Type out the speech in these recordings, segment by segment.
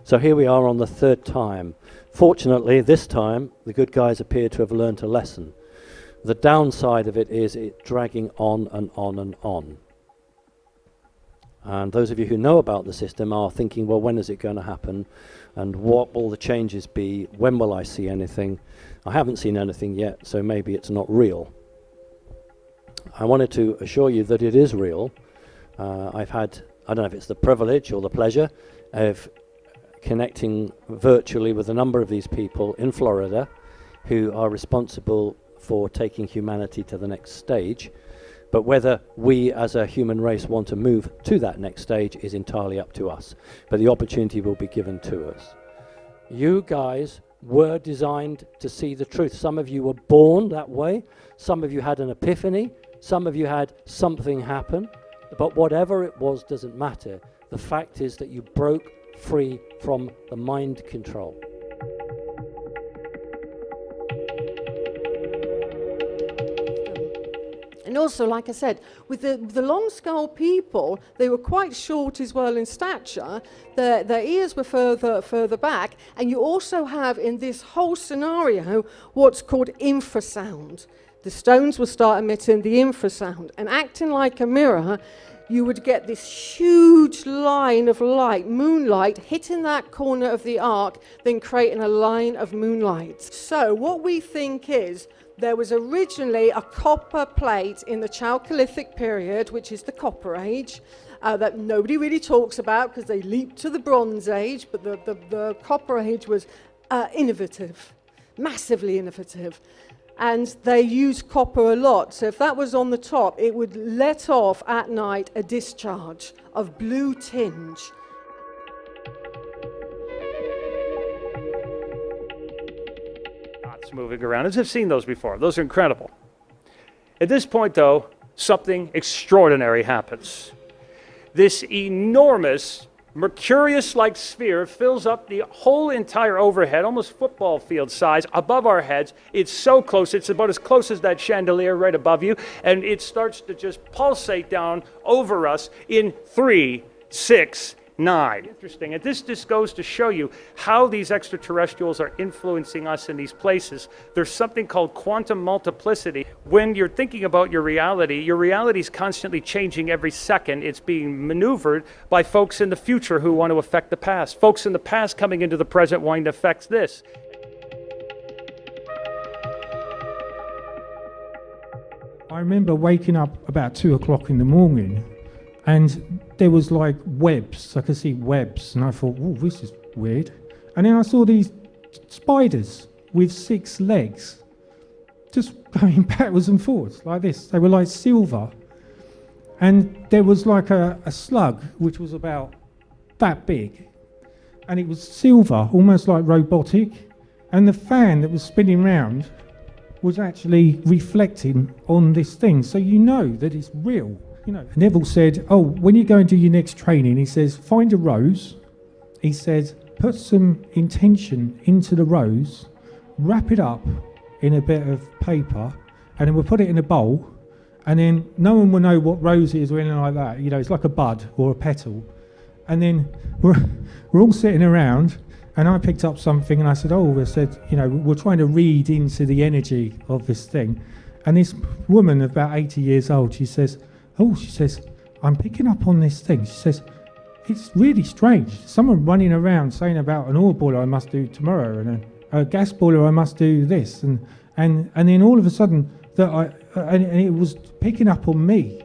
So here we are on the third time. Fortunately, this time, the good guys appear to have learnt a lesson. The downside of it is it dragging on and on and on. And those of you who know about the system are thinking, well, when is it going to happen? And what will the changes be? When will I see anything? I haven't seen anything yet, so maybe it's not real. I wanted to assure you that it is real. I've had, I don't know if it's the privilege or the pleasure of connecting virtually with a number of these people in Florida who are responsible for taking humanity to the next stage. But whether we as a human race want to move to that next stage is entirely up to us. But the opportunity will be given to us. You guys were designed to see the truth. Some of you were born that way. Some of you had an epiphany. Some of you had something happen. But whatever it was doesn't matter. The fact is that you broke free from the mind control. And also, like I said, with the long skull people, they were quite short as well in stature. Their ears were further back. And you also have in this whole scenario what's called infrasound. The stones will start emitting the infrasound. And acting like a mirror, you would get this huge line of light, moonlight, hitting that corner of the arc, then creating a line of moonlight. So what we think is, there was originally a copper plate in the Chalcolithic period, which is the Copper Age, that nobody really talks about because they leaped to the Bronze Age, but the Copper Age was innovative, massively innovative. And they used copper a lot. So if that was on the top, it would let off at night a discharge of blue tinge. Dots moving around, as I've seen those before. Those are incredible. At this point, though, something extraordinary happens. This enormous Mercurius-like sphere fills up the whole entire overhead, almost football field size, above our heads. It's so close, it's about as close as that chandelier right above you, and it starts to just pulsate down over us in 3, 6, 9. Interesting, and this just goes to show you how these extraterrestrials are influencing us in these places. There's something called quantum multiplicity. When you're thinking about your reality is constantly changing every second. It's being maneuvered by folks in the future who want to affect the past. Folks in the past coming into the present wanting to affect this. I remember waking up about 2 o'clock in the morning, and there was like webs. I could see webs, and I thought, oh, this is weird. And then I saw these spiders with 6 legs just going backwards and forwards like this. They were like silver. And there was like a slug which was about that big, and it was silver, almost like robotic. And the fan that was spinning round was actually reflecting on this thing. So you know that it's real. You know, Neville said, oh, when you go and do your next training, he says, find a rose. He says, put some intention into the rose, wrap it up in a bit of paper, and then we'll put it in a bowl, and then no one will know what rose it is or anything like that. You know, it's like a bud or a petal. And then we're all sitting around, and I picked up something, and I said, oh, I said, you know, we're trying to read into the energy of this thing. And this woman, about 80 years old, she says, I'm picking up on this thing. She says, it's really strange. Someone running around saying about an oil boiler I must do tomorrow, and a gas boiler I must do this, and then all of a sudden and it was picking up on me.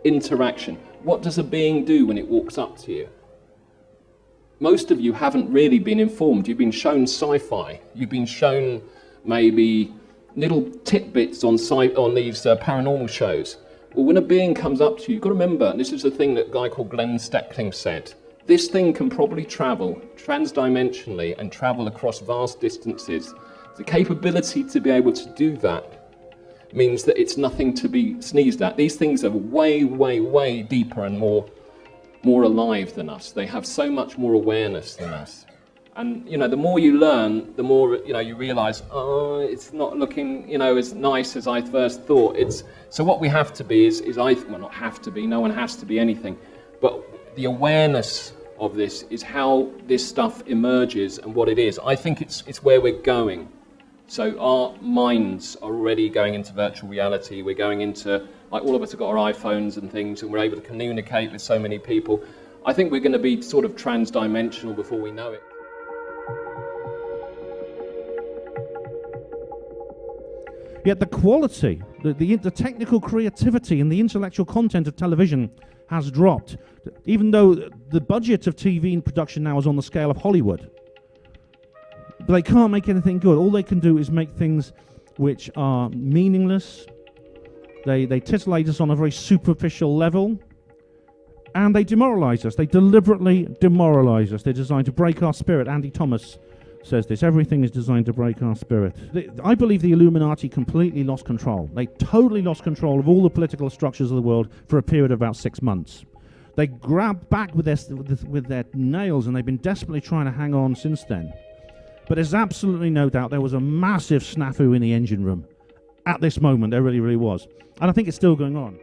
Interaction. What does a being do when it walks up to you? Most of you haven't really been informed. You've been shown sci-fi. You've been shown maybe little tidbits on these paranormal shows. Well, when a being comes up to you, you've got to remember, and this is the thing that a guy called Glenn Steckling said, this thing can probably travel transdimensionally and travel across vast distances. The capability to be able to do that means that it's nothing to be sneezed at. These things are way, way, way deeper and more alive than us. They have so much more awareness than us. And, you know, the more you learn, the more, you know, you realise, oh, it's not looking, you know, as nice as I first thought. So what we have to be well, not have to be, no one has to be anything, but the awareness of this is how this stuff emerges and what it is. I think it's where we're going. So our minds are already going into virtual reality. We're going into, like, all of us have got our iPhones and things, and we're able to communicate with so many people. I think we're going to be sort of trans-dimensional before we know it. Yet the quality, the technical creativity and the intellectual content of television has dropped, even though the budget of TV production now is on the scale of Hollywood. But they can't make anything good. All they can do is make things which are meaningless. They titillate us on a very superficial level, and they demoralize us. They deliberately demoralize us. They're designed to break our spirit. Andy Thomas says this: everything is designed to break our spirit. I believe the Illuminati completely lost control. They totally lost control of all the political structures of the world for a period of about 6 months. They grabbed back with their nails, and they've been desperately trying to hang on since then. But there's absolutely no doubt there was a massive snafu in the engine room. At this moment, there really, really was. And I think it's still going on.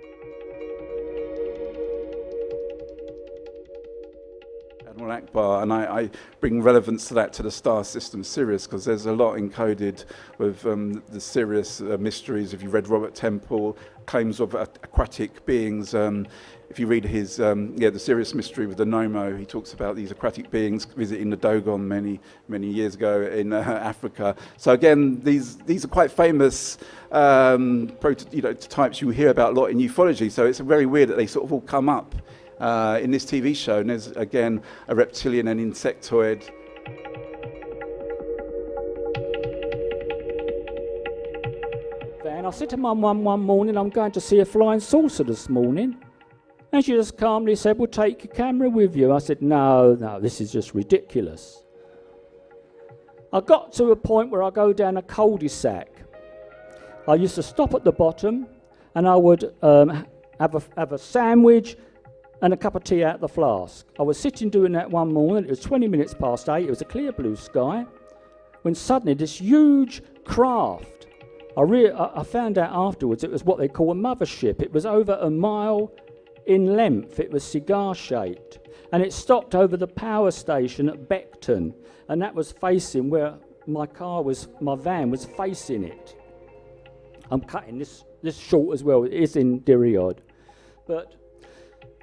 Admiral Akbar, and I bring relevance to that to the star system Sirius, because there's a lot encoded with the Sirius mysteries. If you read Robert Temple, claims of aquatic beings, if you read his, the Sirius mystery with the Nomo, he talks about these aquatic beings visiting the Dogon many years ago in Africa. So again, these are quite famous types you hear about a lot in ufology. So it's very weird that they sort of all come up in this TV show, and there's again a reptilian and insectoid. Van, I said to Mum one morning, I'm going to see a flying saucer this morning. And she just calmly said, well, take your camera with you. I said, no, this is just ridiculous. I got to a point where I go down a cul-de-sac. I used to stop at the bottom, and I would have a sandwich and a cup of tea out of the flask. I was sitting doing that one morning. It was 20 minutes past 8. It was a clear blue sky, when suddenly this huge craft, I found out afterwards it was what they call a mothership. It was over a mile in length. It was cigar-shaped, and it stopped over the power station at Beckton, and that was facing where my van was facing it. I'm cutting this short as well. It is in Diriod. But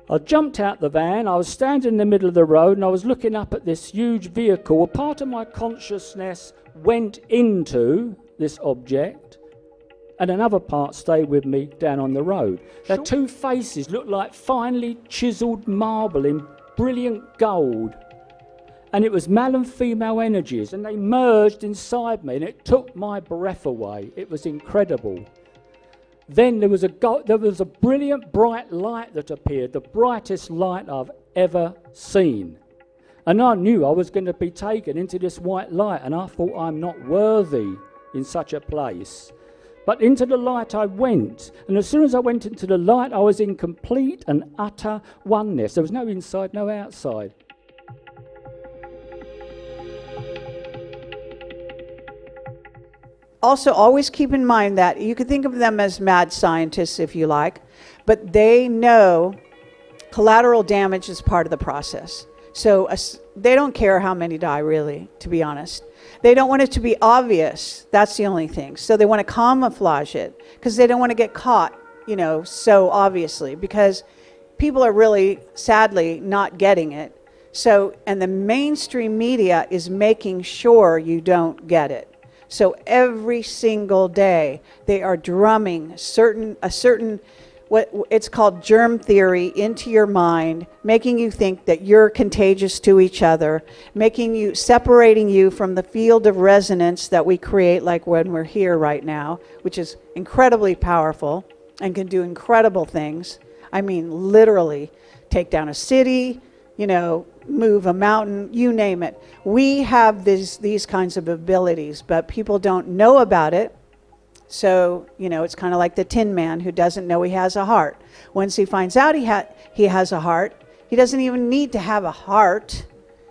I jumped out the van. I was standing in the middle of the road, and I was looking up at this huge vehicle. A part of my consciousness went into this object, and another part stayed with me down on the road. Their two faces looked like finely chiselled marble in brilliant gold. And it was male and female energies, and they merged inside me, and it took my breath away. It was incredible. Then there was a brilliant bright light that appeared, the brightest light I've ever seen. And I knew I was going to be taken into this white light, and I thought, I'm not worthy in such a place. But into the light I went, and as soon as I went into the light, I was in complete and utter oneness. There was no inside, no outside. Also, always keep in mind that you could think of them as mad scientists if you like, but they know collateral damage is part of the process. So they don't care how many die, really, to be honest. They don't want it to be obvious. That's the only thing. So they want to camouflage it because they don't want to get caught, so obviously, because people are really, sadly, not getting it. So, and the mainstream media is making sure you don't get it. So every single day they are drumming a certain what it's called germ theory into your mind, making you think that you're contagious to each other, separating you from the field of resonance that we create, like when we're here right now, which is incredibly powerful and can do incredible things. I mean, literally take down a city, move a mountain, you name it. We have these kinds of abilities, but people don't know about it. So, it's kind of like the Tin Man who doesn't know he has a heart. Once he finds out he has a heart, he doesn't even need to have a heart.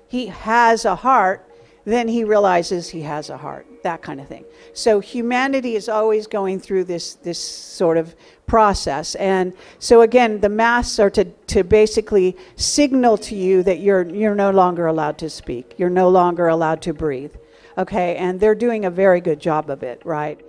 He has a heart, then he realizes he has a heart, that kind of thing. So humanity is always going through this sort of process. And so again, the masks are to basically signal to you that you're no longer allowed to speak. You're no longer allowed to breathe. Okay, and they're doing a very good job of it, right?